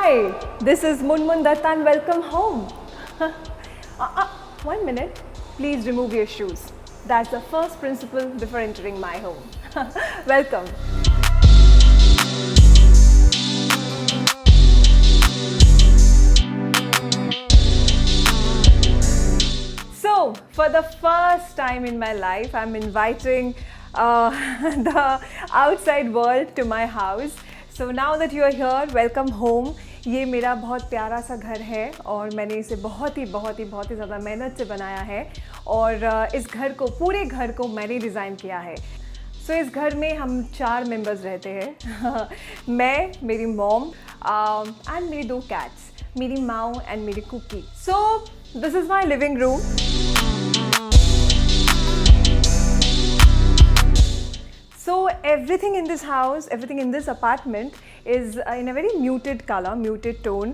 Hi, this is Munmun Datta and welcome home. 1 minute, please remove your shoes. That's the first principle before entering my home. Welcome. So, for the first time in my life, I'm inviting the outside world to my house. So now that you are here, welcome home. ये मेरा बहुत प्यारा सा घर है और मैंने इसे बहुत ही ज़्यादा मेहनत से बनाया है और इस घर को, पूरे घर को मैंने डिज़ाइन किया है. सो इस घर में हम 4 मेंबर्स रहते हैं. मैं, मेरी मॉम एंड मेरी 2 कैट्स, मेरी माऊ एंड मेरी Cookie. So this is my living room. So everything in this house, everything in this apartment is in a very muted color, muted tone.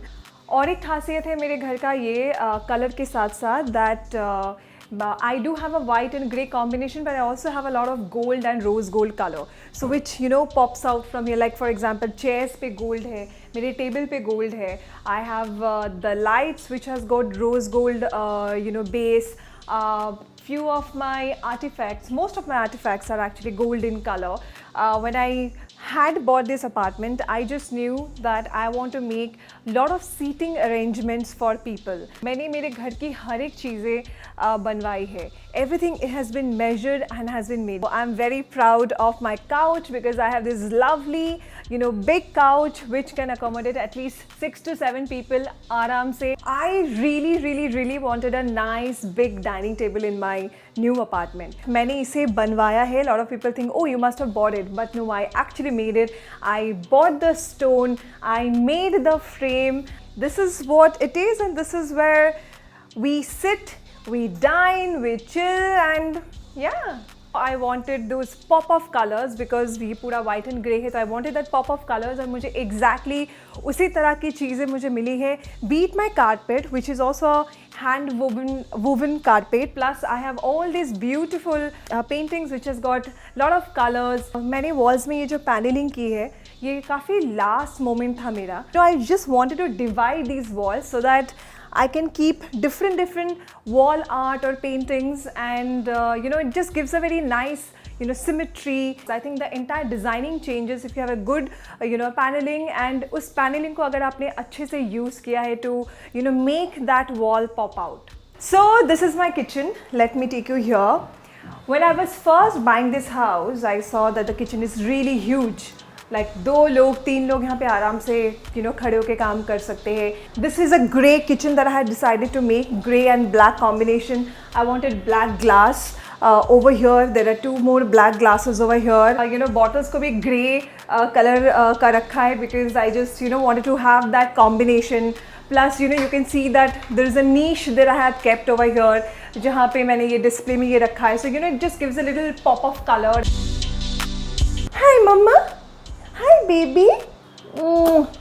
और एक खासियत है मेरे घर का ये कलर के साथ साथ that I do have a white and grey combination, but I also have a lot of gold and rose gold color. So which pops out from here. Like for example, chairs पे gold है, मेरे table पे gold है. I have the lights which has got rose gold, base. Few of my artifacts, most of my artifacts are actually gold in color. When I had bought this apartment, I just knew that I want to make lot of seating arrangements for people. मैंने मेरे घर की हर एक चीज़ें बनवाई है. Everything has been measured and has been made. I'm very proud of my couch because I have this lovely, big couch which can accommodate at least 6 to 7 people आराम से. I really wanted a nice big dining table in my new apartment. मैंने इसे बनवाया है. A lot of people think, oh, you must have bought it, but no, I actually made it. I bought the stone, I made the frame. This is what it is, and this is where we sit, we dine, we chill, and yeah. I wanted those pop of colors because ये पूरा white and grey है, तो I wanted that pop of colors और मुझे exactly उसी तरह की चीज़ें मुझे मिली है. Be it my carpet, which is also a hand woven carpet, plus I have all these beautiful paintings which has got lot of colors. मैंने walls में ये जो paneling की है, ये काफ़ी last moment था मेरा. So I just wanted to divide these walls so that I can keep different wall art or paintings, and it just gives a very nice symmetry. I think the entire designing changes if you have a good paneling, and उस paneling को अगर आपने अच्छे से use किया है to make that wall pop out. So this is my kitchen. Let me take you here. When I was first buying this house, I saw that the kitchen is really huge. Like 2 लोग 3 लोग यहाँ पे आराम से खड़े होके काम कर सकते हैं. This is a grey kitchen that I had decided to make, grey and black combination. I wanted black glass. Over here there are 2 more black glasses over here. Bottles को भी grey color का रखा है because I just wanted to have that combination. Plus you can see that there is a niche that I had kept over here जहाँ पे मैंने ये display में ये रखा है. So it just gives a little pop of color. Hi mama. Hi baby.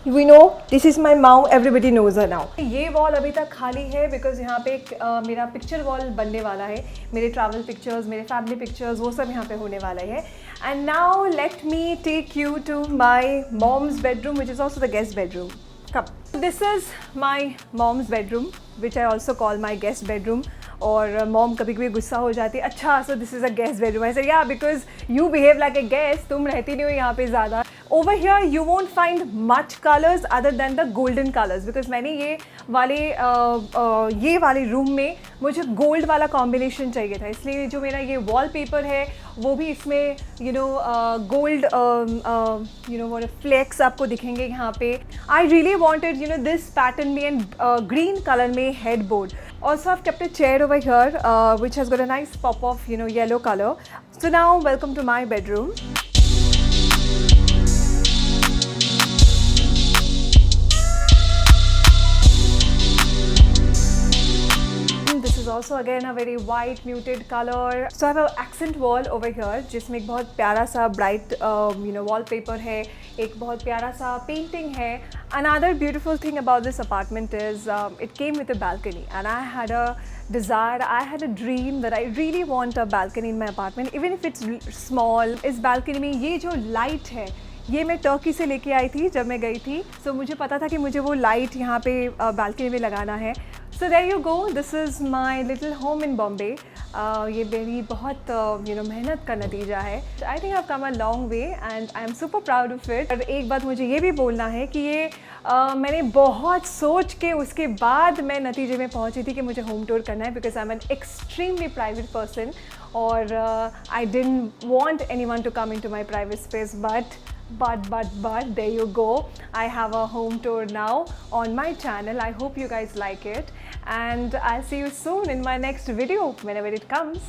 We know this is my mom. Everybody knows her now. ये wall अभी तक खाली है because यहाँ पे मेरा पिक्चर वॉल बनने वाला है. मेरे ट्रैवल पिक्चर्स, मेरे फैमिली पिक्चर्स, वो सब यहाँ पे होने वाला है. And now let me take you to my mom's bedroom, which is also the guest bedroom. Come. This is my mom's bedroom, which I also call my guest bedroom. और mom कभी कभी गुस्सा हो जाती है. अच्छा, so this is a guest bedroom. I said yeah, because you behave like a guest. तुम रहती नहीं हो यहाँ पे ज़्यादा. Over here you won't find much colors other than the golden colors because मैंने ये वाले रूम में मुझे गोल्ड वाला कॉम्बिनेशन चाहिए था, इसलिए जो मेरा ये वॉलपेपर है वो भी इसमें गोल्ड वो फ्लेक्स आपको दिखेंगे यहाँ पे. I really wanted this pattern में एंड ग्रीन कलर में headboard. Also I've kept a chair over here which has got a nice pop of yellow color. So now welcome to my bedroom. This is also again a very white muted color. So I have an accent wall over here जिसमें एक बहुत प्यारा सा bright wallpaper है, एक बहुत प्यारा सा painting है. Another beautiful thing about this apartment is it came with a balcony, and I had a desire, I had a dream that I really want a balcony in my apartment, even if it's small. इस balcony में ये जो light है ये मैं Turkey से लेके आई थी जब मैं गई थी। सो मुझे पता था कि मुझे वो लाइट यहाँ पे बालकनी में लगाना है। So there you go, this is my little home in Bombay. ये मेरी बहुत मेहनत का नतीजा है। I think I have come a long way and I am super proud of it. और एक बात मुझे ये भी बोलना है कि ये मैंने बहुत सोच के उसके बाद मैं नतीजे में पहुंची थी कि मुझे होम टूर करना है, because I am an extremely private person और I didn't want anyone to come into my private space, but there you go, I have a home tour now on my channel. I hope you guys like it and I'll see you soon in my next video whenever it comes.